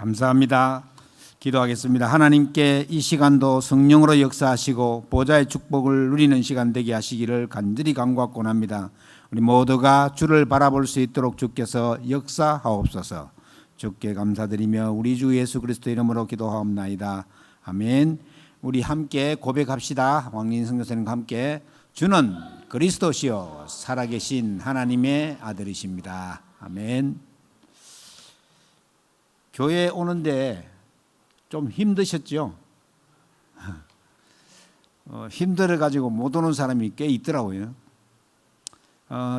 감사합니다. 기도하겠습니다. 하나님께 이 시간도 성령으로 역사하시고 보좌의 축복을 누리는 시간 되게 하시기를 간절히 간구하고 합니다. 우리 모두가 주를 바라볼 수 있도록 주께서 역사하옵소서. 주께 감사드리며 우리 주 예수 그리스도 이름으로 기도하옵나이다. 아멘. 우리 함께 고백합시다. 왕린 선교사님과 함께 주는 그리스도시요 살아계신 하나님의 아들이십니다. 아멘. 교회 오는데 좀 힘드셨죠? 힘들어가지고 못 오는 사람이 꽤 있더라고요.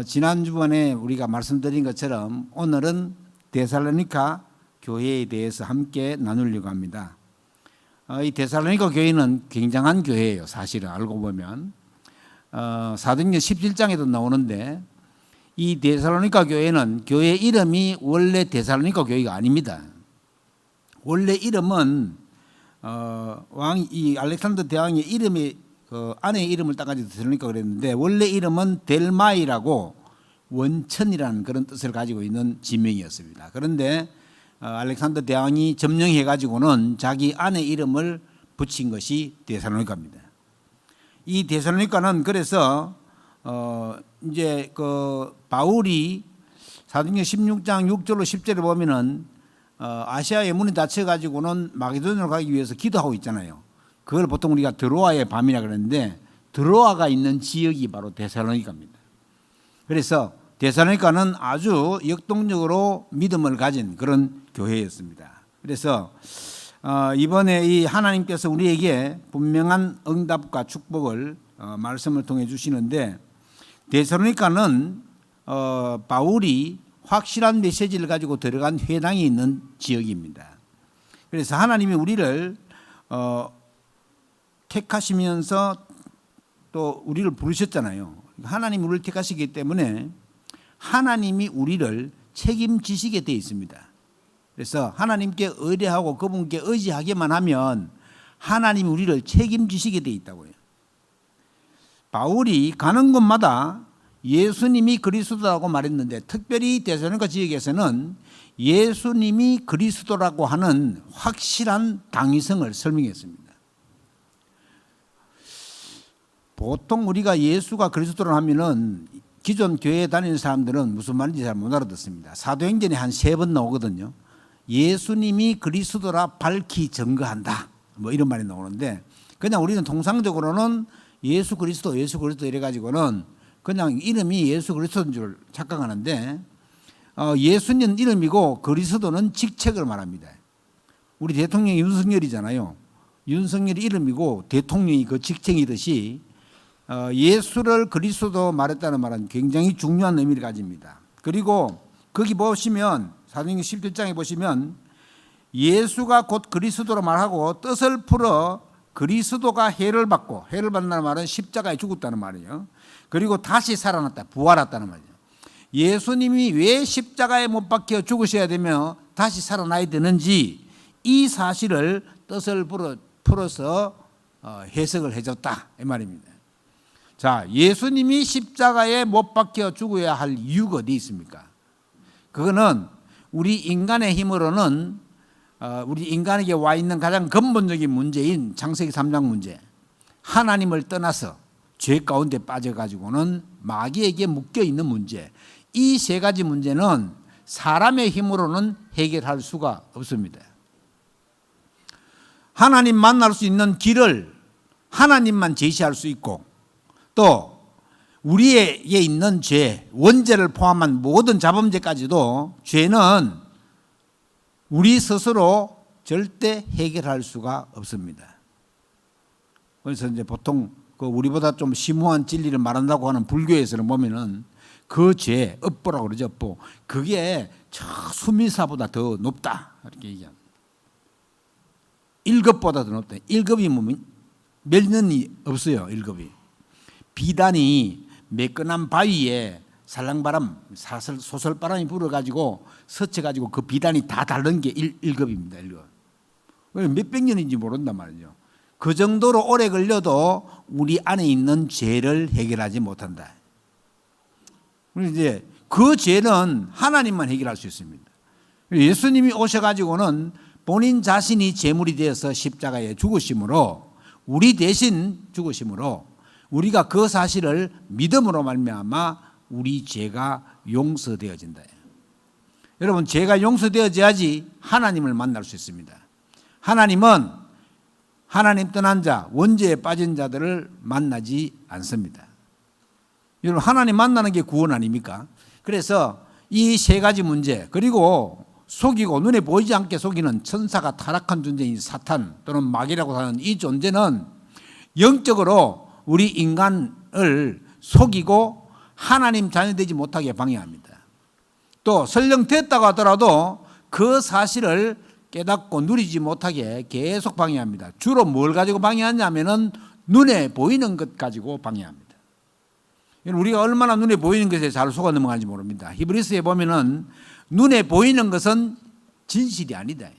지난주번에 우리가 말씀드린 것처럼 오늘은 데살로니가 교회에 대해서 함께 나누려고 합니다. 이 데살로니가 교회는 굉장한 교회예요. 사실은 알고 보면 사도행전 17장에도 나오는데 이 데살로니가 교회는 교회 이름이 원래 데살로니가 교회가 아닙니다. 원래 이름은 이 알렉산더 대왕의 이름이 아내의 이름을 따가지고 데살로니가 그랬는데 원래 이름은 델마이라고 원천이라는 그런 뜻을 가지고 있는 지명이었습니다. 그런데 알렉산더 대왕이 점령해 가지고는 자기 아내 이름을 붙인 것이 데살로니가입니다. 이 데살로니가는 그래서 이제 바울이 사도행전 16장 6절로 10절에 보면은 아시아의 문이 닫혀 가지고는 마게도냐로 가기 위해서 기도하고 있잖아요. 그걸 보통 우리가 드로아의 밤이라 그러는데 드로아가 있는 지역이 바로 데살로니가입니다. 그래서 데살로니가는 아주 역동적으로 믿음을 가진 그런 교회였습니다. 그래서 이번에 이 하나님께서 우리에게 분명한 응답과 축복을 말씀을 통해 주시는데 데살로니가는 바울이 확실한 메시지를 가지고 들어간 회당이 있는 지역입니다. 그래서 하나님이 우리를 택하시면서 또 우리를 부르셨잖아요. 하나님이 우리를 택하시기 때문에 하나님이 우리를 책임지시게 되어 있습니다. 그래서 하나님께 의뢰하고 그분께 의지하기만 하면 하나님이 우리를 책임지시게 되어 있다고요. 바울이 가는 곳마다 예수님이 그리스도라고 말했는데 특별히 데살로니가 지역에서는 예수님이 그리스도라고 하는 확실한 당위성을 설명했습니다. 보통 우리가 예수가 그리스도라고 하면은 기존 교회에 다니는 사람들은 무슨 말인지 잘 못 알아듣습니다. 사도행전에 한 3번 나오거든요. 예수님이 그리스도라 밝히 증거한다. 뭐 이런 말이 나오는데 그냥 우리는 통상적으로는 예수 그리스도 이래가지고는 그냥 이름이 예수 그리스도인 줄 착각하는데 예수는 이름이고 그리스도는 직책을 말합니다. 우리 대통령이 윤석열이잖아요. 윤석열이 이름이고 대통령이 그 직책이듯이 예수를 그리스도 말했다는 말은 굉장히 중요한 의미를 가집니다. 그리고 거기 보시면 사도행전 17장에 보시면 예수가 곧 그리스도로 말하고 뜻을 풀어 그리스도가 해를 받는다는 말은 십자가에 죽었다는 말이에요. 그리고 다시 살아났다, 부활했다는 말이에요. 예수님이 왜 십자가에 못 박혀 죽으셔야 되며 다시 살아나야 되는지 이 사실을 뜻을 풀어서 해석을 해줬다 이 말입니다. 자, 예수님이 십자가에 못 박혀 죽어야 할 이유가 어디 있습니까? 그거는 우리 인간의 힘으로는 우리 인간에게 와 있는 가장 근본적인 문제인 창세기 3장 문제, 하나님을 떠나서 죄 가운데 빠져가지고는 마귀에게 묶여있는 문제, 이 3가지 문제는 사람의 힘으로는 해결할 수가 없습니다. 하나님 만날 수 있는 길을 하나님만 제시할 수 있고 또 우리에게 있는 죄, 원죄를 포함한 모든 자범죄까지도 죄는 우리 스스로 절대 해결할 수가 없습니다. 그래서 이제 보통 우리보다 좀 심오한 진리를 말한다고 하는 불교에서는 보면은 그 죄, 업보라고 그러죠, 업보. 그게 저 수미사보다 더 높다. 이렇게 얘기합니다. 1급보다 더 높다. 1급이 뭐면 몇 년이 없어요, 1급이. 비단이 매끈한 바위에 살랑바람, 소설바람이 불어가지고 스쳐가지고 그 비단이 다 닳는 게 1급입니다. 1급. 몇백 년인지 모른단 말이죠. 그 정도로 오래 걸려도 우리 안에 있는 죄를 해결하지 못한다. 이제 그 죄는 하나님만 해결할 수 있습니다. 예수님이 오셔가지고는 본인 자신이 제물이 되어서 십자가에 죽으심으로, 우리 대신 죽으심으로 우리가 그 사실을 믿음으로 말미암아 우리 죄가 용서되어진다. 여러분, 죄가 용서되어져야지 하나님을 만날 수 있습니다. 하나님은 하나님 떠난 자, 원죄에 빠진 자들을 만나지 않습니다. 여러분, 하나님 만나는 게 구원 아닙니까? 그래서 이 세 가지 문제, 그리고 속이고 눈에 보이지 않게 속이는 천사가 타락한 존재인 사탄 또는 마귀라고 하는 이 존재는 영적으로 우리 인간을 속이고 하나님 자녀되지 못하게 방해합니다. 또 설령 됐다고 하더라도 그 사실을 깨닫고 누리지 못하게 계속 방해합니다. 주로 뭘 가지고 방해하냐면은 눈에 보이는 것 가지고 방해합니다. 우리가 얼마나 눈에 보이는 것에 잘 속아 넘어가는지 모릅니다. 히브리서에 보면은 눈에 보이는 것은 진실이 아니다.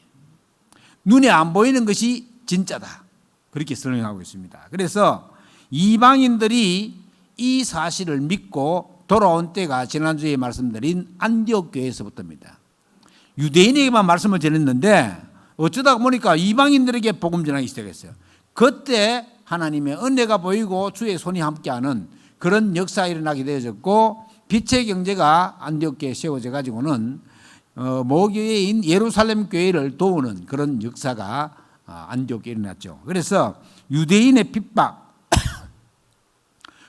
눈에 안 보이는 것이 진짜다. 그렇게 설명하고 있습니다. 그래서 이방인들이 이 사실을 믿고 돌아온 때가 지난주에 말씀드린 안디옥 교회에서부터입니다. 유대인에게만 말씀을 전했는데 어쩌다 보니까 이방인들에게 복음 전하기 시작했어요. 그때 하나님의 은혜가 보이고 주의 손이 함께하는 그런 역사가 일어나게 되어졌고, 빛의 경제가 안디옥 교회에 세워져 가지고는 모교회인 예루살렘 교회를 도우는 그런 역사가 안디옥 교회에 일어났죠. 그래서 유대인의 핍박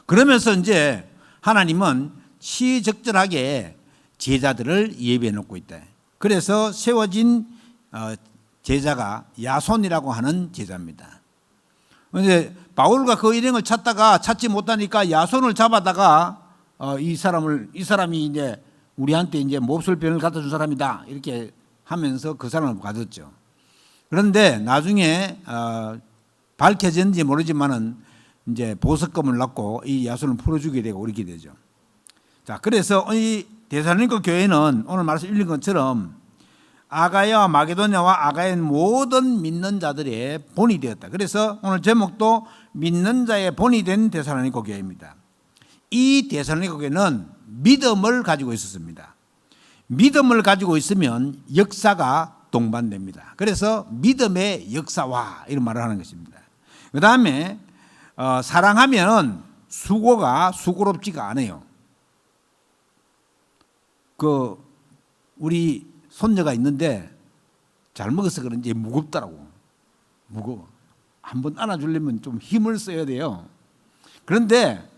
그러면서 이제 하나님은 시적절하게 제자들을 예비해 놓고 있다. 그래서 세워진 제자가 야손이라고 하는 제자입니다. 그런데 바울과 그 일행을 찾다가 찾지 못하니까 야손을 잡아다가 이 사람이 이제 우리한테 이제 몹쓸 병을 갖다 준 사람이다 이렇게 하면서 그 사람을 가졌죠. 그런데 나중에 밝혀졌는지 모르지만은 이제 보석금을 낳고 이 야손을 풀어주게 되고 이렇게 되죠. 자, 그래서 이 데살로니가 교회는 오늘 말씀 읽은 것처럼 아가야와 마게도냐와 아가야의 모든 믿는 자들의 본이 되었다. 그래서 오늘 제목도 믿는 자의 본이 된 데살로니가 교회입니다. 이 데살로니가 교회는 믿음을 가지고 있었습니다. 믿음을 가지고 있으면 역사가 동반됩니다. 그래서 믿음의 역사화 이런 말을 하는 것입니다. 그 다음에 사랑하면 수고가 수고롭지가 않아요. 우리 손녀가 있는데 잘 먹어서 그런지 무겁더라고. 무거워. 한번 안아주려면 좀 힘을 써야 돼요. 그런데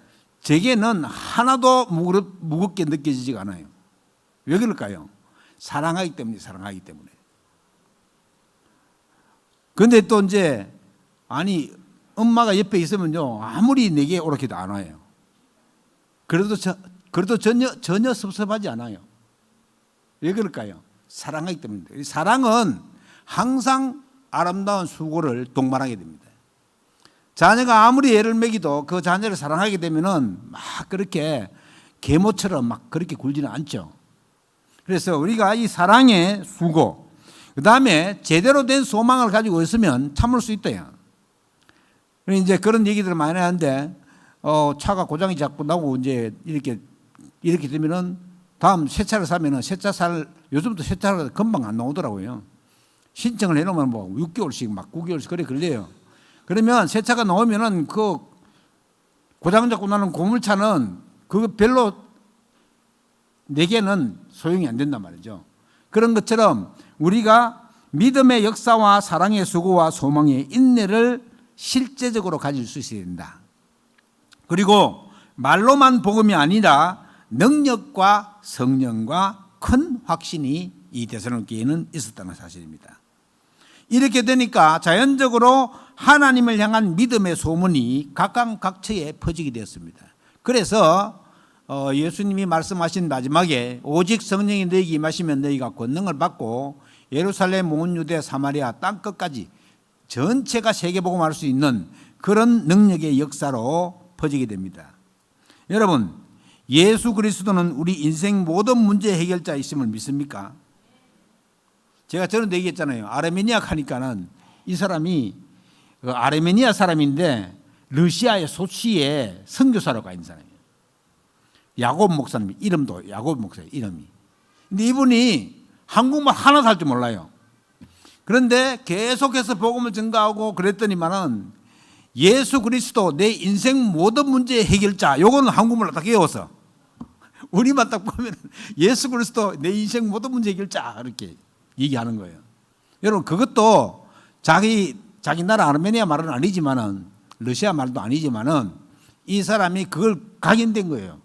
제게는 하나도 무겁게 느껴지지가 않아요. 왜 그럴까요? 사랑하기 때문에. 그런데 또 이제 엄마가 옆에 있으면요 아무리 내게 오렇게도 안 와요. 그래도 전혀 섭섭하지 않아요. 왜 그럴까요? 사랑하기 때문입니다. 사랑은 항상 아름다운 수고를 동반하게 됩니다. 자녀가 아무리 애를 먹이도 그 자녀를 사랑하게 되면은 막 그렇게 계모처럼 막 그렇게 굴지는 않죠. 그래서 우리가 이 사랑의 수고, 그 다음에 제대로 된 소망을 가지고 있으면 참을 수 있대요. 이제 그런 얘기들을 많이 하는데 차가 고장이 자꾸 나고 이제 이렇게 되면은 다음 새 차를 사면은 요즘부터 새 차를 금방 안 나오더라고요. 신청을 해놓으면 뭐 6개월씩 막 9개월씩 그래 걸려요. 그러면 새 차가 나오면은 그 고장 잡고 나는 고물차는 그거 별로 내게는 소용이 안 된단 말이죠. 그런 것처럼 우리가 믿음의 역사와 사랑의 수고와 소망의 인내를 실제적으로 가질 수 있어야 된다. 그리고 말로만 복음이 아니라 능력과 성령과 큰 확신이 이 데살로니가 교회에는 있었다는 사실입니다. 이렇게 되니까 자연적으로 하나님을 향한 믿음의 소문이 각광각처에 퍼지게 되었습니다. 그래서 예수님이 말씀하신 마지막에 오직 성령이 너희에게 임하시면 너희가 권능을 받고 예루살렘 온 유대 사마리아 땅끝까지 전체가 세계복음할 수 있는 그런 능력의 역사로 퍼지게 됩니다. 여러분, 예수 그리스도는 우리 인생 모든 문제 해결자 있음을 믿습니까? 제가 저는 얘기했잖아요. 아르메니아 가니까는 이 사람이 아르메니아 사람인데 러시아의 소치에 선교사로 가 있는 사람이에요. 야곱 목사님 이름도 야곱 목사님 이름이. 근데 이분이 한국말 하나도 할 줄 몰라요. 그런데 계속해서 복음을 전가하고 그랬더니만은 예수 그리스도 내 인생 모든 문제의 해결자, 요거는 한국말로 딱 외워서 우리만 딱 보면 예수 그리스도 내 인생 모든 문제 해결자 이렇게 얘기하는 거예요. 여러분 그것도 자기 나라 아르메니아 말은 아니지만은 러시아 말도 아니지만은 이 사람이 그걸 각인된 거예요.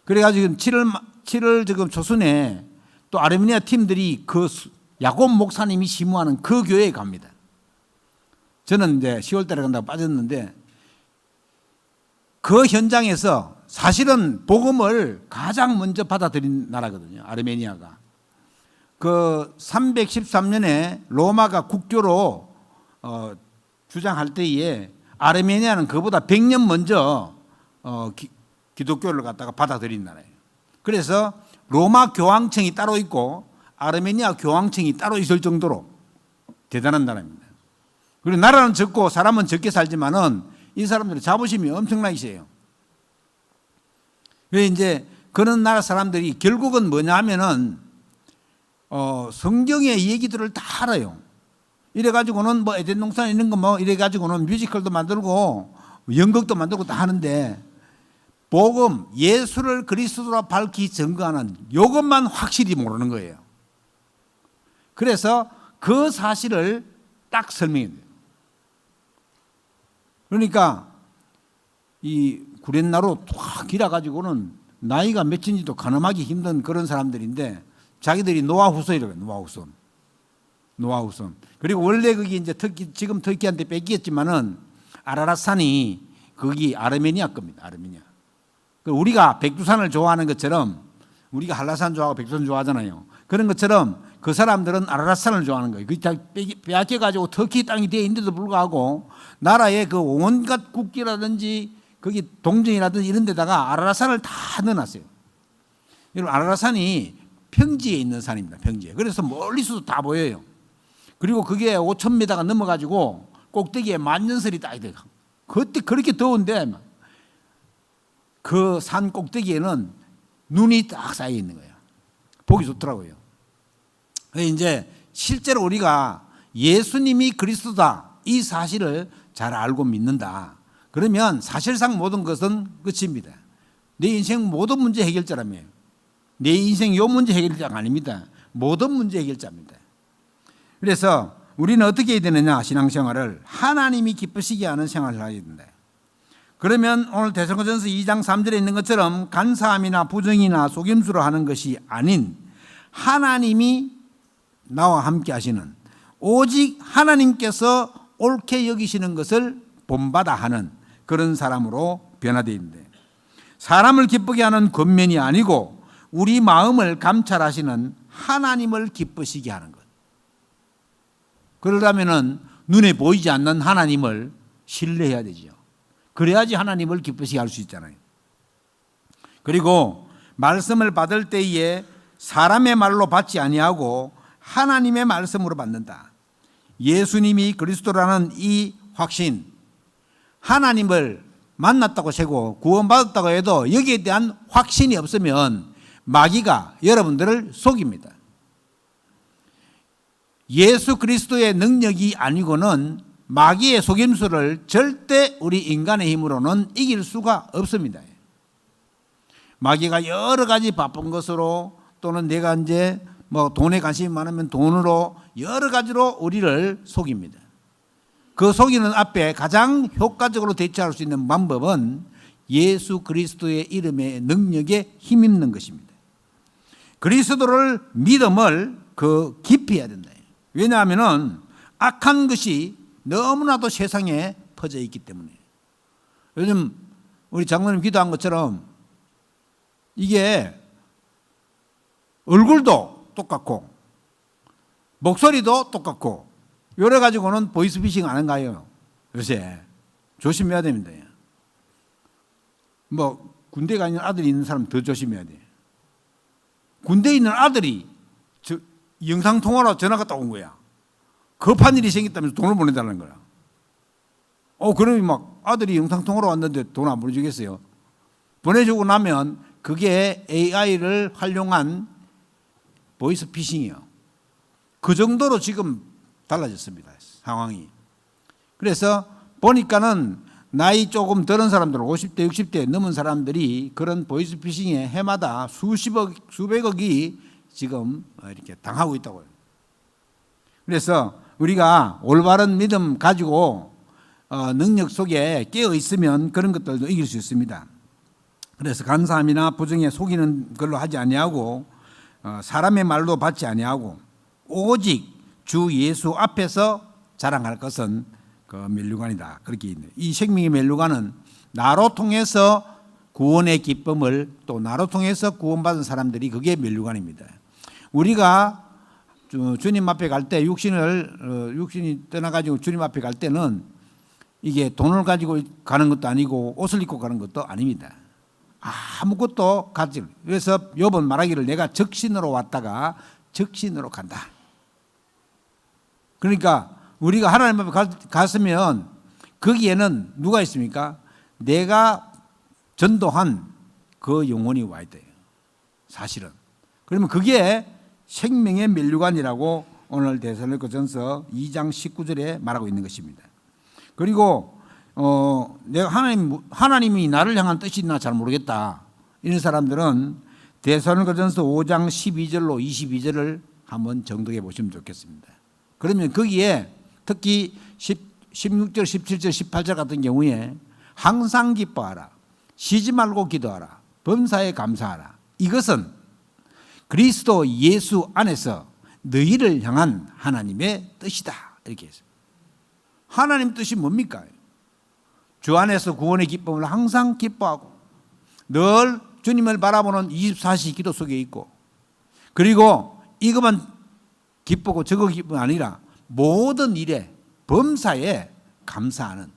그래가지고 지금 7월 지금 초순에 또 아르메니아 팀들이 그 야곱 목사님이 심무하는 그 교회에 갑니다. 저는 이제 10월 달에 간다고 빠졌는데 그 현장에서 사실은 복음을 가장 먼저 받아들인 나라거든요. 아르메니아가. 그 313년에 로마가 국교로 주장할 때에 아르메니아는 그보다 100년 먼저 기독교를 갖다가 받아들인 나라예요. 그래서 로마 교황청이 따로 있고 아르메니아 교황청이 따로 있을 정도로 대단한 나라입니다. 그리고 나라는 적고 사람은 적게 살지만은 이 사람들의 자부심이 엄청나게 세요. 그래서 이제 그런 나라 사람들이 결국은 뭐냐 하면은 성경의 얘기들을 다 알아요. 이래가지고는 뭐 에덴 동산에 있는 거 뭐 이래가지고는 뮤지컬도 만들고 연극도 만들고 다 하는데 복음, 예수를 그리스도로 밝히 증거하는 이것만 확실히 모르는 거예요. 그래서 그 사실을 딱 설명해야 돼요. 그러니까 이 구렛나루 탁 길어가지고는 나이가 몇인지도 가늠하기 힘든 그런 사람들인데 자기들이 노아후손이라고 해요. 노아후손. 그리고 원래 거기 이제 지금 터키한테 뺏겼지만은 아라랏산이 거기 아르메니아 겁니다. 아르메니아. 우리가 백두산을 좋아하는 것처럼 우리가 한라산 좋아하고 백두산 좋아하잖아요. 그런 것처럼 그 사람들은 아라랏산을 좋아하는 거예요. 그게 다 빼앗겨가지고 터키 땅이 되어 있는데도 불구하고 나라의 그 온갖 국기라든지 거기 동정이라든지 이런 데다가 아라랏산을 다 넣어놨어요. 여러분 아라랏산이 평지에 있는 산입니다. 평지에. 그래서 멀리서도 다 보여요. 그리고 그게 5,000m가 넘어가지고 꼭대기에 만년설이 딱 돼요. 그때 그렇게 더운데 그 산 꼭대기에는 눈이 딱 쌓여 있는 거예요. 보기 좋더라고요. 이제 실제로 우리가 예수님이 그리스도다 이 사실을 잘 알고 믿는다. 그러면 사실상 모든 것은 끝입니다. 내 인생 모든 문제 해결자라며요. 내 인생 요 문제 해결자가 아닙니다. 모든 문제 해결자입니다. 그래서 우리는 어떻게 해야 되느냐? 신앙생활을 하나님이 기쁘시게 하는 생활을 해야 된다. 그러면 오늘 데살로니가전서 2장 3절에 있는 것처럼 간사함이나 부정이나 속임수로 하는 것이 아닌 하나님이 나와 함께 하시는 오직 하나님께서 옳게 여기시는 것을 본받아 하는 그런 사람으로 변화되어 있는데 사람을 기쁘게 하는 겉면이 아니고 우리 마음을 감찰하시는 하나님을 기쁘시게 하는 것. 그러려면 눈에 보이지 않는 하나님을 신뢰해야 되죠. 그래야지 하나님을 기쁘시게 할 수 있잖아요. 그리고 말씀을 받을 때에 사람의 말로 받지 아니하고 하나님의 말씀으로 받는다. 예수님이 그리스도라는 이 확신, 하나님을 만났다고 세고 구원받았다고 해도 여기에 대한 확신이 없으면 마귀가 여러분들을 속입니다. 예수 그리스도의 능력이 아니고는 마귀의 속임수를 절대 우리 인간의 힘으로는 이길 수가 없습니다. 마귀가 여러 가지 바쁜 것으로 또는 내가 이제 뭐 돈에 관심이 많으면 돈으로 여러 가지로 우리를 속입니다. 그 속이는 앞에 가장 효과적으로 대처할 수 있는 방법은 예수 그리스도의 이름의 능력에 힘입는 것입니다. 그리스도를 믿음을 그 깊이 해야 된다. 왜냐하면 악한 것이 너무나도 세상에 퍼져 있기 때문에. 요즘 우리 장로님 기도한 것처럼 이게 얼굴도 똑같고 목소리도 똑같고 이래 가지고는 보이스피싱 안 한가요? 요새 조심해야 됩니다. 뭐 군대 가 있는 아들이 있는 사람 더 조심해야 돼. 군대에 있는 아들이 영상통화로 전화가 딱 온 거야. 급한 일이 생겼다면서 돈을 보내달라는 거야. 그러면 막 아들이 영상통화로 왔는데 돈 안 보내주겠어요? 보내주고 나면 그게 AI를 활용한 보이스피싱이에요. 그 정도로 지금 달라졌습니다. 상황이. 그래서 보니까는 나이 조금 들은 사람들, 50대, 60대 넘은 사람들이 그런 보이스피싱에 해마다 수백억이 지금 이렇게 당하고 있다고요. 그래서 우리가 올바른 믿음 가지고 능력 속에 깨어 있으면 그런 것들도 이길 수 있습니다. 그래서 간사함이나 부정에 속이는 걸로 하지 아니하고 사람의 말도 받지 아니하고 오직 주 예수 앞에서 자랑할 것은 그 멸류관이다. 그렇게 있네요. 이 생명의 멸류관은 나로 통해서 구원의 기쁨을 또 나로 통해서 구원받은 사람들이 그게 멸류관입니다. 우리가 주님 앞에 갈 때 육신이 떠나가지고 주님 앞에 갈 때는 이게 돈을 가지고 가는 것도 아니고 옷을 입고 가는 것도 아닙니다. 아무것도 가지. 그래서 욥은 말하기를 내가 적신으로 왔다가 적신으로 간다. 그러니까 우리가 하나님 앞에 갔으면 거기에는 누가 있습니까? 내가 전도한 그 영혼이 와 있대요. 사실은. 그러면 그게 생명의 멸류관이라고 오늘 데살로니가전서 2장 19절에 말하고 있는 것입니다. 그리고 내가 하나님이 나를 향한 뜻이 있나 잘 모르겠다. 이런 사람들은 데살로니가전서 5장 12절로 22절을 한번 정독해 보시면 좋겠습니다. 그러면 거기에 특히 16절, 17절, 18절 같은 경우에 항상 기뻐하라. 쉬지 말고 기도하라. 범사에 감사하라. 이것은 그리스도 예수 안에서 너희를 향한 하나님의 뜻이다. 이렇게 했어요. 하나님 뜻이 뭡니까? 주 안에서 구원의 기쁨을 항상 기뻐하고 늘 주님을 바라보는 24시 기도 속에 있고 그리고 이것만 기쁘고 저거 기쁨이 아니라 모든 일에 범사에 감사하는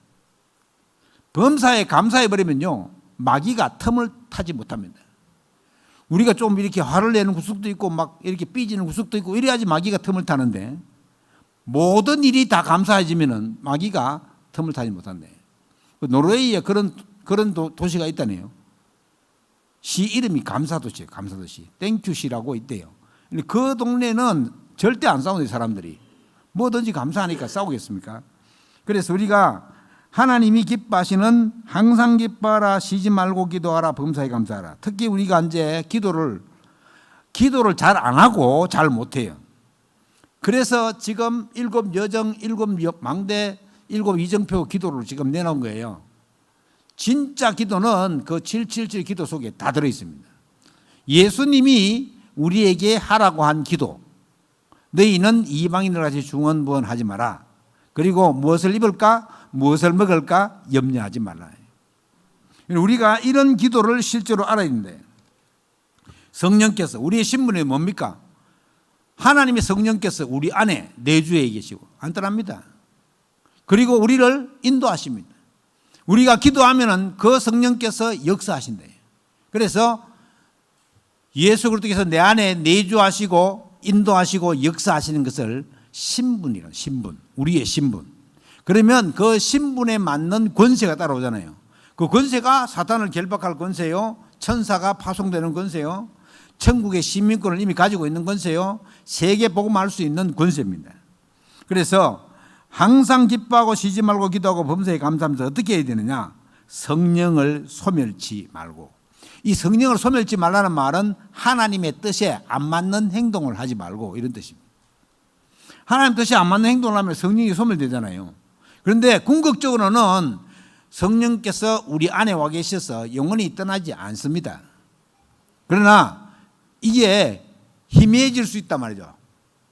범사에 감사해버리면요 마귀가 틈을 타지 못합니다. 우리가 좀 이렇게 화를 내는 구석도 있고 막 이렇게 삐지는 구석도 있고 이래야지 마귀가 틈을 타는데 모든 일이 다 감사해지면은 마귀가 틈을 타지 못한대. 노르웨이에 그런 도시가 있다네요. 시 이름이 감사도시예요. 감사도시. 땡큐시라고 있대요. 그 동네는 절대 안 싸우는 사람들이 뭐든지 감사하니까 싸우겠습니까? 그래서 우리가 하나님이 기뻐하시는 항상 기뻐하라, 쉬지 말고 기도하라, 범사에 감사하라. 특히 우리가 이제 기도를 잘 안 하고 잘 못해요. 그래서 지금 7여정, 7망대, 7이정표 기도를 지금 내놓은 거예요. 진짜 기도는 그 777 기도 속에 다 들어있습니다. 예수님이 우리에게 하라고 한 기도. 너희는 이방인들 같이 중언부언하지 마라. 그리고 무엇을 입을까? 무엇을 먹을까? 염려하지 말라. 우리가 이런 기도를 실제로 알아야 되는데 성령께서 우리의 신분이 뭡니까? 하나님의 성령께서 우리 안에 내주에 계시고 안 떠납니다. 그리고 우리를 인도하십니다. 우리가 기도하면은 그 성령께서 역사하신대요. 그래서 예수 그리스도께서 내 안에 내주하시고 인도하시고 역사하시는 것을 신분이라는 신분, 우리의 신분. 그러면 그 신분에 맞는 권세가 따라오잖아요. 그 권세가 사탄을 결박할 권세요, 천사가 파송되는 권세요, 천국의 시민권을 이미 가지고 있는 권세요, 세계 복음할 수 있는 권세입니다. 그래서 항상 기뻐하고 쉬지 말고 기도하고 범사에 감사하면서 어떻게 해야 되느냐? 성령을 소멸치 말고. 이 성령을 소멸치 말라는 말은 하나님의 뜻에 안 맞는 행동을 하지 말고 이런 뜻입니다. 하나님 뜻에 안 맞는 행동을 하면 성령이 소멸되잖아요. 그런데 궁극적으로는 성령께서 우리 안에 와 계셔서 영원히 떠나지 않습니다. 그러나 이게 희미해질 수 있단 말이죠.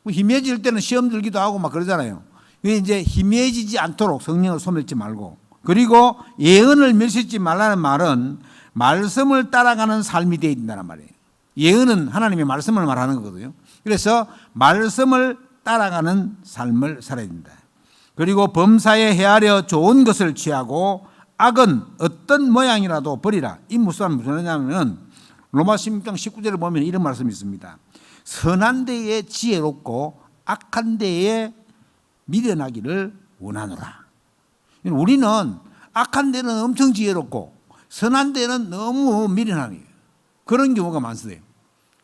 희미해질 때는 시험 들기도 하고 막 그러잖아요. 이제 희미해지지 않도록 성령을 소멸치 말고, 그리고 예언을 멸시지 말라는 말은 말씀을 따라가는 삶이 되어야 된다는 말이에요. 예언은 하나님의 말씀을 말하는 거거든요. 그래서 말씀을 따라가는 삶을 살아야 된다. 그리고 범사에 헤아려 좋은 것을 취하고 악은 어떤 모양이라도 버리라. 이 무슨 말이냐면 로마 16장 19절을 보면 이런 말씀이 있습니다. 선한 데에 지혜롭고 악한 데에 미련하기를 원하노라. 우리는 악한 데는 엄청 지혜롭고 선한 데는 너무 미련하는 거예요. 그런 경우가 많습니다.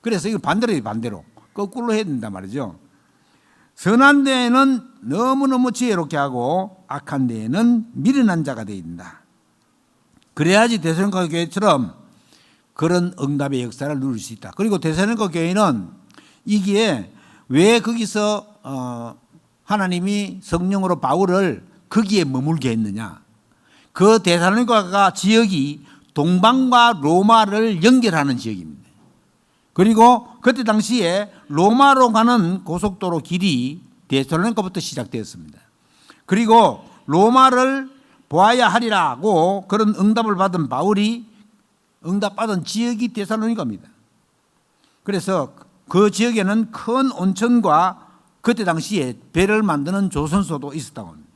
그래서 이거 반대로 거꾸로 해야 된단 말이죠. 선한 데에는 너무너무 지혜롭게 하고 악한 데에는 미련한 자가 되어야 된다. 그래야지 데살로니가 교회처럼 그런 응답의 역사를 누릴 수 있다. 그리고 데살로니가 교회는 이기에 왜 거기서 하나님이 성령으로 바울을 거기에 머물게 했느냐. 그 데살로니가 지역이 동방과 로마를 연결하는 지역입니다. 그리고 그때 당시에 로마로 가는 고속도로 길이 데살로니가부터 시작되었습니다. 그리고 로마를 보아야 하리라고 그런 응답을 받은 바울이 응답받은 지역이 데살로니가입니다. 그래서 그 지역에는 큰 온천과 그때 당시에 배를 만드는 조선소도 있었다고 합니다.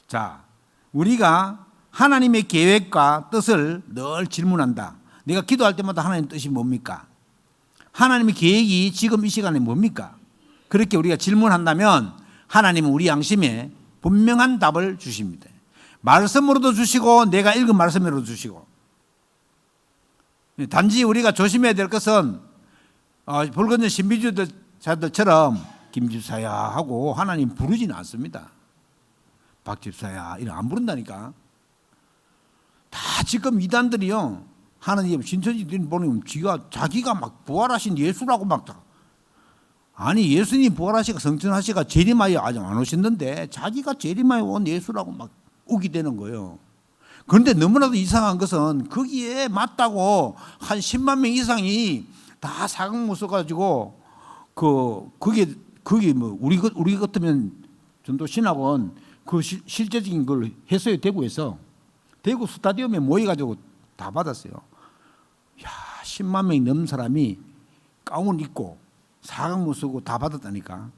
자, 우리가 하나님의 계획과 뜻을 늘 질문한다. 내가 기도할 때마다 하나님 뜻이 뭡니까? 하나님의 계획이 지금 이 시간에 뭡니까? 그렇게 우리가 질문한다면 하나님은 우리 양심에 분명한 답을 주십니다. 말씀으로도 주시고 내가 읽은 말씀으로도 주시고. 단지 우리가 조심해야 될 것은 불건전 신비주의자들처럼 김집사야 하고 하나님 부르지는 않습니다. 박집사야 이런 안 부른다니까. 다 지금 이단들이요, 하나님 신천지들 보면 자기가 막 부활하신 예수라고 막, 아니 예수님 부활하시고 성천하시가 재림하여 아직 안 오셨는데 자기가 재림하여 온 예수라고 막 우기대는 거예요. 그런데 너무나도 이상한 것은 거기에 맞다고 한 10만 명 이상이 다 사각모 써가지고 그게 뭐 우리 같으면 전도신학원 그 실제적인 걸 했어요. 대구에서 대구 스타디움에 모여가지고 다 받았어요. 야, 10만 명이 넘는 사람이 가운 입고 사각모 쓰고 다 받았다니까.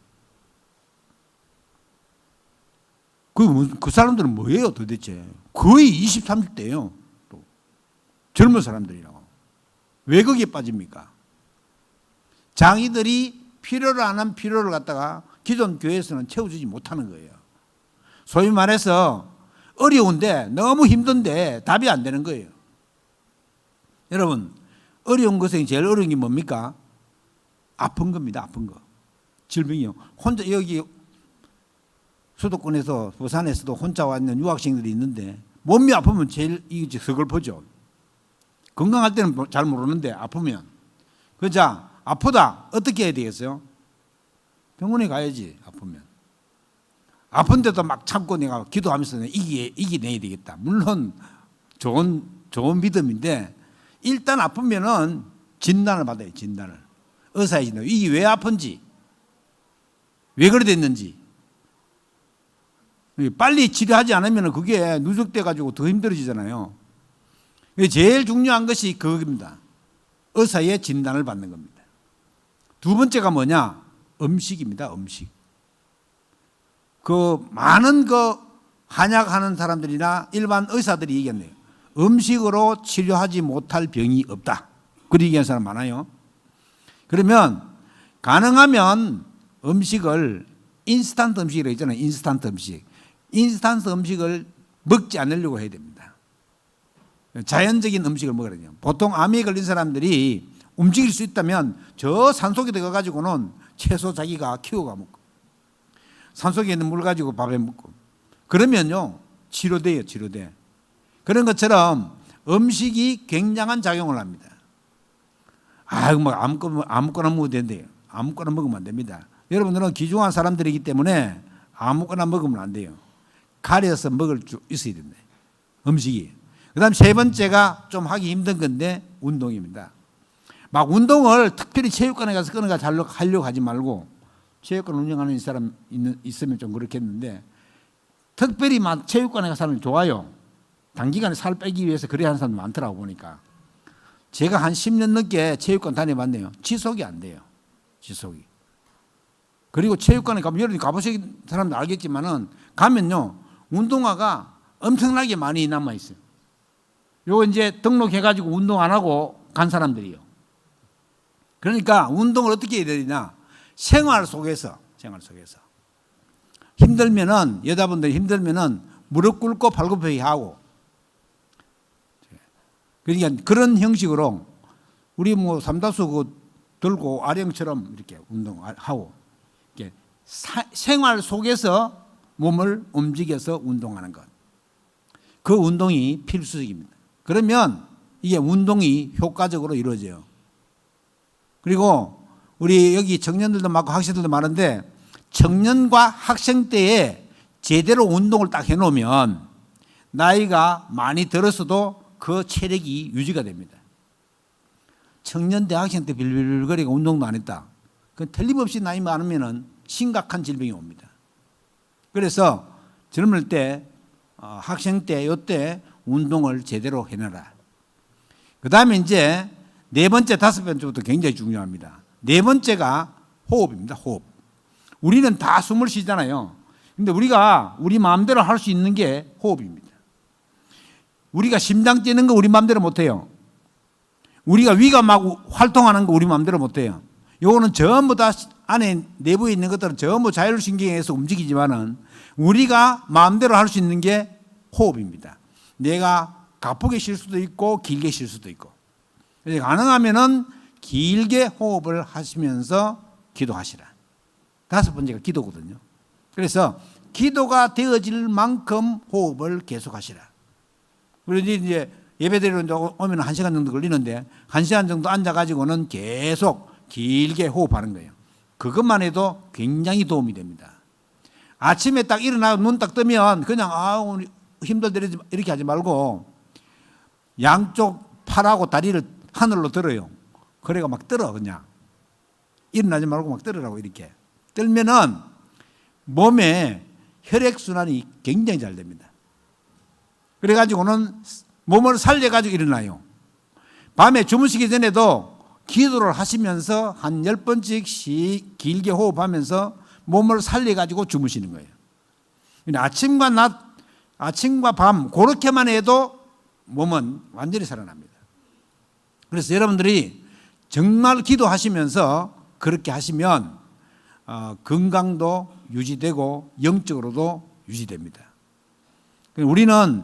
그 사람들은 뭐예요 도대체? 거의 20, 30대예요. 또 젊은 사람들이라고. 왜 거기에 빠집니까? 장이들이 필요로 안 한 필요를 갖다가 기존 교회에서는 채워주지 못하는 거예요. 소위 말해서 어려운데 너무 힘든데 답이 안 되는 거예요. 여러분, 어려운 것은 제일 어려운 게 뭡니까? 아픈 겁니다. 아픈 거. 질병이요. 혼자 여기 수도권에서 부산에서도 혼자 와 있는 유학생들이 있는데 몸이 아프면 제일 이게 서글프죠. 건강할 때는 잘 모르는데 아프면. 그자 아프다 어떻게 해야 되겠어요? 병원에 가야지. 아프면. 아픈데도 막 참고 내가 기도하면서 이겨내야 되겠다. 물론 좋은 믿음인데 일단 아프면은 진단을 받아요. 진단을. 의사의 진단. 이게 왜 아픈지, 왜 그래 됐는지. 빨리 치료하지 않으면 그게 누적돼 가지고 더 힘들어지잖아요. 제일 중요한 것이 그겁니다. 의사의 진단을 받는 겁니다. 두 번째가 뭐냐? 음식입니다. 음식. 많은 한약하는 사람들이나 일반 의사들이 얘기했네요. 음식으로 치료하지 못할 병이 없다. 그렇게 얘기하는 사람 많아요. 그러면 가능하면 음식을 인스턴트 음식이라고 있잖아요. 인스턴트 음식. 인스턴트 음식을 먹지 않으려고 해야 됩니다. 자연적인 음식을 먹으라고요. 보통 암에 걸린 사람들이 움직일 수 있다면 저 산속에 들어가 가지고는 채소 자기가 키워가 먹고 산속에 있는 물 가지고 밥에 먹고 그러면요 치료돼요. 치료돼. 그런 것처럼 음식이 굉장한 작용을 합니다. 뭐 아무거나 먹어도 된대요. 아무거나 먹으면 안 됩니다. 여러분들은 귀중한 사람들이기 때문에 아무거나 먹으면 안 돼요. 가려서 먹을 줄 있어야 된다. 음식이. 그 다음 세 번째가 좀 하기 힘든 건데 운동입니다. 막 운동을 특별히 체육관에 가서 끊어가 하려고 하지 말고, 체육관 운영하는 사람 있으면 좀 그렇겠는데 특별히 막 체육관에 가서 하면 좋아요. 단기간에 살 빼기 위해서 그래야 하는 사람 많더라고 보니까. 제가 한 10년 넘게 체육관 다녀봤네요. 지속이 안 돼요. 지속이. 그리고 체육관에 가면 여러분이 가보신 사람들 알겠지만은 가면요 운동화가 엄청나게 많이 남아 있어요. 요거 이제 등록해가지고 운동 안 하고 간 사람들이요. 그러니까 운동을 어떻게 해야 되냐? 생활 속에서 힘들면은, 여자분들이 힘들면은 무릎 꿇고 발굽혀기 하고, 그러니까 그런 형식으로 우리 뭐 삼다수 들고 아령처럼 이렇게 운동하고, 이렇게 생활 속에서 몸을 움직여서 운동하는 것. 그 운동이 필수적입니다. 그러면 이게 운동이 효과적으로 이루어져요. 그리고 우리 여기 청년들도 많고 학생들도 많은데 청년과 학생 때에 제대로 운동을 딱 해놓으면 나이가 많이 들었어도 그 체력이 유지가 됩니다. 청년 때 학생 때 빌빌거리고 운동도 안 했다. 그 틀림없이 나이 많으면 심각한 질병이 옵니다. 그래서 젊을 때 학생 때 이때 운동을 제대로 해놔라. 그 다음에 이제 네 번째, 다섯 번째부터 굉장히 중요합니다. 네 번째가 호흡입니다. 호흡. 우리는 다 숨을 쉬잖아요. 근데 우리가 우리 마음대로 할 수 있는 게 호흡입니다. 우리가 심장 뛰는 거 우리 마음대로 못해요. 우리가 위가 막 활동하는 거 우리 마음대로 못해요. 요거는 전부 다 안에 내부에 있는 것들은 전부 자율신경에 의해서 움직이지만은 우리가 마음대로 할 수 있는 게 호흡입니다. 내가 가쁘게 쉴 수도 있고 길게 쉴 수도 있고. 그래서 가능하면은 길게 호흡을 하시면서 기도하시라. 다섯 번째가 기도거든요. 그래서 기도가 되어질 만큼 호흡을 계속하시라. 그런데 이제 예배드리러 오면 1시간 정도 걸리는데 1시간 정도 앉아가지고는 계속 길게 호흡하는 거예요. 그것만 해도 굉장히 도움이 됩니다. 아침에 딱 일어나고 눈 딱 뜨면 그냥 힘들다 이렇게 하지 말고 양쪽 팔하고 다리를 하늘로 들어요. 그래가 막 들어 그냥. 일어나지 말고 막 들으라고 이렇게. 들면은 몸에 혈액순환이 굉장히 잘 됩니다. 그래가지고는 몸을 살려가지고 일어나요. 밤에 주무시기 전에도 기도를 하시면서 한 10번씩 길게 호흡하면서 몸을 살려가지고 주무시는 거예요. 아침과 낮, 아침과 밤 그렇게만 해도 몸은 완전히 살아납니다. 그래서 여러분들이 정말 기도하시면서 그렇게 하시면 건강도 유지되고 영적으로도 유지됩니다. 우리는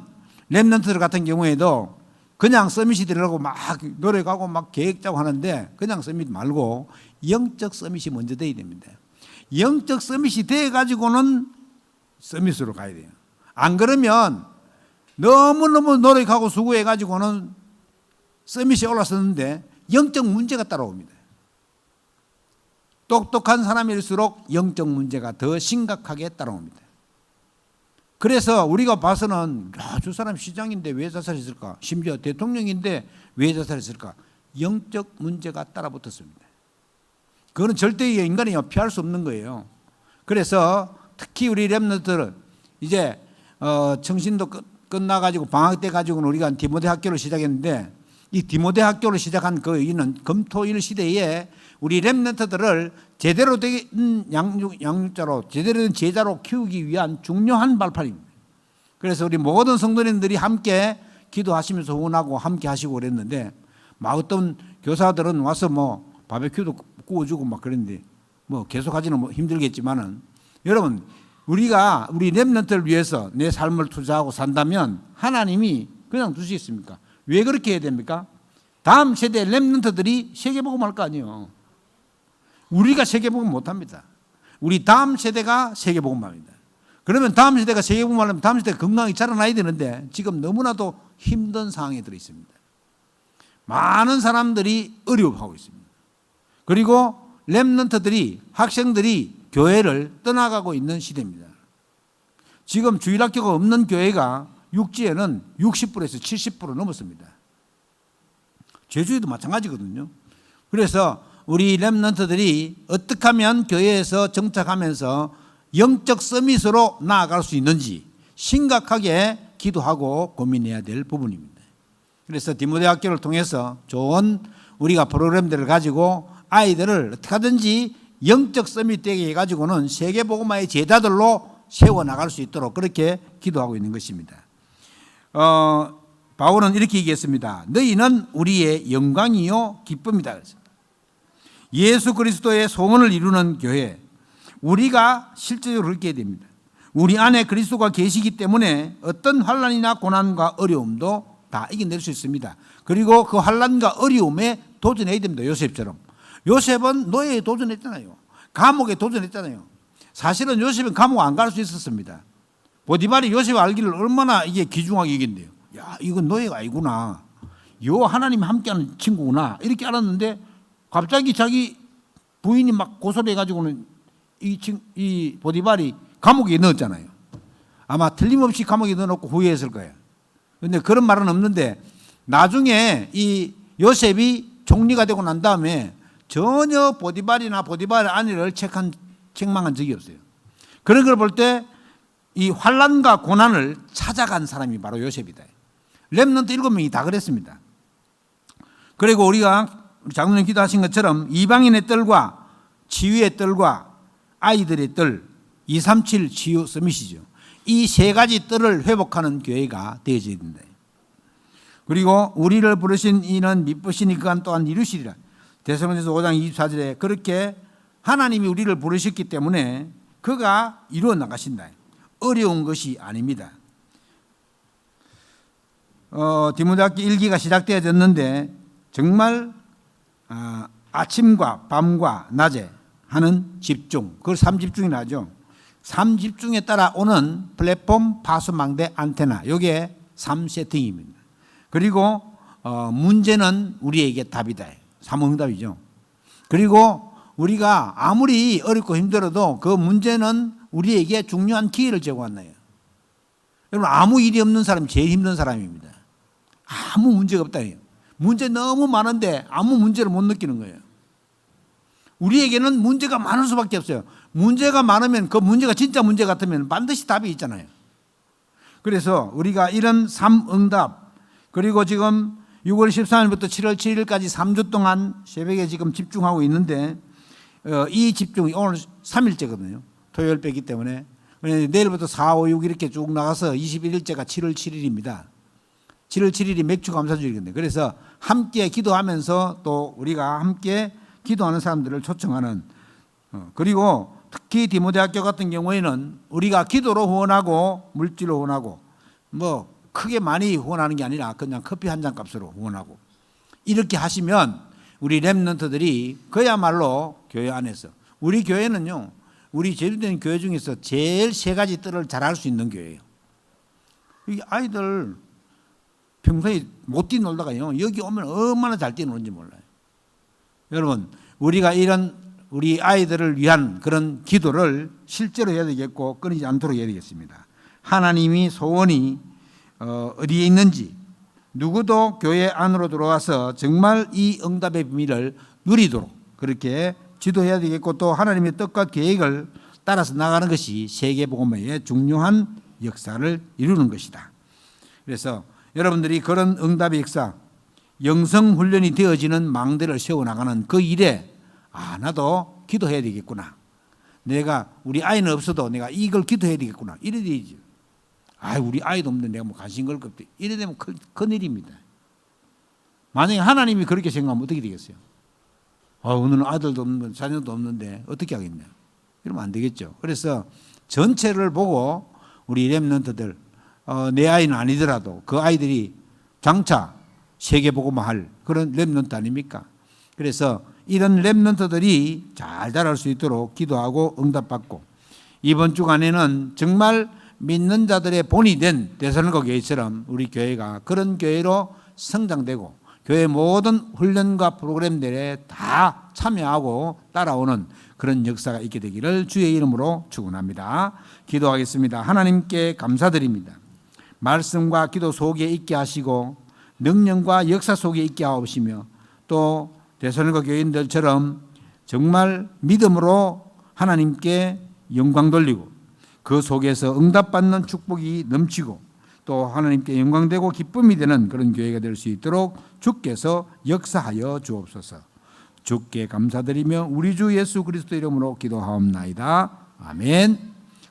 렘넌트들 같은 경우에도 그냥 서밋이 되려고 막 노력하고 막 계획 짜고 하는데 그냥 서밋 말고 영적 서밋이 먼저 돼야 됩니다. 영적 서밋이 돼가지고는 서밋으로 가야 돼요. 안 그러면 너무너무 노력하고 수고해가지고는 서밋이 올랐었는데 영적 문제가 따라옵니다. 똑똑한 사람일수록 영적 문제가 더 심각하게 따라옵니다. 그래서 우리가 봐서는 저 사람 시장인데 왜 자살했을까? 심지어 대통령인데 왜 자살했을까? 영적 문제가 따라붙었습니다. 그거는 절대 인간이 피할 수 없는 거예요. 그래서 특히 우리 렘넌트들은 이제 청신도 끝나가지고 방학 때 가지고는 우리가 디모데 학교를 시작했는데 이 디모데 학교를 시작한 그 이유는 금토일 시대에 우리 렘넌트들을 제대로 된 양육자로 제대로 된 제자로 키우기 위한 중요한 발판입니다. 그래서 우리 모든 성도님들이 함께 기도하시면서 후원하고 함께 하시고 그랬는데 막 어떤 교사들은 와서 뭐 바베큐도 구워주고 막 그랬는데 뭐 계속하지는 뭐 힘들겠지만은 여러분 우리가 우리 렘넌트를 위해서 내 삶을 투자하고 산다면 하나님이 그냥 두시겠습니까? 왜 그렇게 해야 됩니까? 다음 세대 렘넌트들이 세계복음 할 거 아니에요. 우리가 세계복음 못합니다. 우리 다음 세대가 세계복음 합니다. 그러면 다음 세대가 세계복음 하려면 다음 세대가 건강히 자라나야 되는데 지금 너무나도 힘든 상황에 들어 있습니다. 많은 사람들이 어려워하고 있습니다. 그리고 렘넌트들이 학생들이 교회를 떠나가고 있는 시대입니다. 지금 주일학교가 없는 교회가 육지에는 60%에서 70% 넘었습니다. 제주에도 마찬가지거든요. 그래서 우리 렘넌트들이 어떻게 하면 교회에서 정착하면서 영적 서밋으로 나아갈 수 있는지 심각하게 기도하고 고민해야 될 부분입니다. 그래서 디모데 학교를 통해서 좋은 우리가 프로그램들을 가지고 아이들을 어떻게 하든지 영적 서밋 되게 해가지고는 세계복음화의 제자들로 세워나갈 수 있도록 그렇게 기도하고 있는 것입니다. 바울은 이렇게 얘기했습니다. 너희는 우리의 영광이요 기쁨이다. 예수 그리스도의 소원을 이루는 교회, 우리가 실제적으로 그렇게 해야 됩니다. 우리 안에 그리스도가 계시기 때문에 어떤 환난이나 고난과 어려움도 다 이겨낼 수 있습니다. 그리고 그 환난과 어려움에 도전해야 됩니다. 요셉처럼. 요셉은 노예에 도전했잖아요. 감옥에 도전했잖아요. 사실은 요셉은 감옥 안 갈 수 있었습니다. 보디발이 요셉 알기를 얼마나 이게 귀중하게 여긴대요. 야, 이건 노예가 아니구나. 요 하나님이 함께하는 친구구나. 이렇게 알았는데 갑자기 자기 부인이 막 고소해가지고는 이 보디발이 감옥에 넣었잖아요. 아마 틀림없이 감옥에 넣어놓고 후회했을 거예요. 그런데 그런 말은 없는데 나중에 이 요셉이 총리가 되고 난 다음에 전혀 보디발이나 보디발의 아내를 책망한 적이 없어요. 그런 걸 볼 때 이 환난과 고난을 찾아간 사람이 바로 요셉이다. 렘넌트 7명이 다 그랬습니다. 그리고 우리가 장로님 기도하신 것처럼 이방인의 뜰과 치유의 뜰과 아이들의 뜰 237 치유 서밋이죠. 이 세 가지 뜰을 회복하는 교회가 되어져야 된다. 그리고 우리를 부르신 이는 미쁘시니 그간 또한 이루시리라. 데살로니가서 5장 24절에 그렇게 하나님이 우리를 부르셨기 때문에 그가 이루어 나가신다. 어려운 것이 아닙니다. 디모데후서 1기가 시작되어졌는데 정말 아침과 밤과 낮에 하는 집중, 그걸 3집중이라 하죠. 3집중에 따라 오는 플랫폼, 파수망대, 안테나, 이게 3세팅입니다. 그리고 문제는 우리에게 답이다. 3응답이죠. 그리고 우리가 아무리 어렵고 힘들어도 그 문제는 우리에게 중요한 기회를 제공한다요. 여러분, 아무 일이 없는 사람이 제일 힘든 사람입니다. 아무 문제가 없다요. 문제 너무 많은데 아무 문제를 못 느끼는 거예요. 우리에게는 문제가 많을 수밖에 없어요. 문제가 많으면 그 문제가 진짜 문제 같으면 반드시 답이 있잖아요. 그래서 우리가 이런 3응답, 그리고 지금 6월 13일부터 7월 7일까지 3주 동안 새벽에 지금 집중하고 있는데 이 집중이 오늘 3일째거든요. 토요일 빼기 때문에. 내일부터 4, 5, 6 이렇게 쭉 나가서 21일째가 7월 7일입니다. 7월 7일이 맥주 감사주일인데 그래서 함께 기도하면서 또 우리가 함께 기도하는 사람들을 초청하는, 그리고 특히 디모데학교 같은 경우에는 우리가 기도로 후원하고 물질로 후원하고 뭐 크게 많이 후원하는 게 아니라 그냥 커피 한 잔 값으로 후원하고 이렇게 하시면 우리 렘넌트들이 그야말로 교회 안에서, 우리 교회는요, 우리 제주된 교회 중에서 제일 세 가지 뜰을 잘할 수 있는 교회예요. 이 아이들 평소에 못 뛰놀다가요, 여기 오면 얼마나 잘 뛰노는지 몰라요. 여러분, 우리가 이런 우리 아이들을 위한 그런 기도를 실제로 해야 되겠고 끊이지 않도록 해야 되겠습니다. 하나님이 소원이 어디에 있는지 누구도 교회 안으로 들어와서 정말 이 응답의 비밀을 누리도록 그렇게 지도해야 되겠고, 또 하나님의 뜻과 계획을 따라서 나가는 것이 세계복음화의 중요한 역사를 이루는 것이다. 그래서 여러분들이 그런 응답의 역사, 영성훈련이 되어지는 망대를 세워나가는 그 일에 나도 기도해야 되겠구나. 내가 우리 아이는 없어도 내가 이걸 기도해야 되겠구나. 이래 되지. 우리 아이도 없는데 내가 뭐 관심 걸 것 없대. 이래 되면 큰일입니다. 만약에 하나님이 그렇게 생각하면 어떻게 되겠어요? 오늘은 아들도 없는, 자녀도 없는데 어떻게 하겠냐. 이러면 안 되겠죠. 그래서 전체를 보고 우리 렘넌트들, 내 아이는 아니더라도 그 아이들이 장차 세계복음화할 그런 렘넌트 아닙니까? 그래서 이런 렘넌트들이 잘 자랄 수 있도록 기도하고 응답받고, 이번 주간에는 정말 믿는 자들의 본이 된 데살로니가 교회처럼 우리 교회가 그런 교회로 성장되고 교회 모든 훈련과 프로그램들에 다 참여하고 따라오는 그런 역사가 있게 되기를 주의 이름으로 축원합니다. 기도하겠습니다. 하나님께 감사드립니다. 말씀과 기도 속에 있게 하시고 능력과 역사 속에 있게 하옵시며, 또 데살로니가 교인들처럼 정말 믿음으로 하나님께 영광 돌리고 그 속에서 응답받는 축복이 넘치고 또 하나님께 영광되고 기쁨이 되는 그런 교회가 될 수 있도록 주께서 역사하여 주옵소서. 주께 감사드리며 우리 주 예수 그리스도 이름으로 기도하옵나이다. 아멘.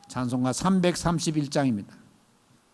찬송가 331장입니다.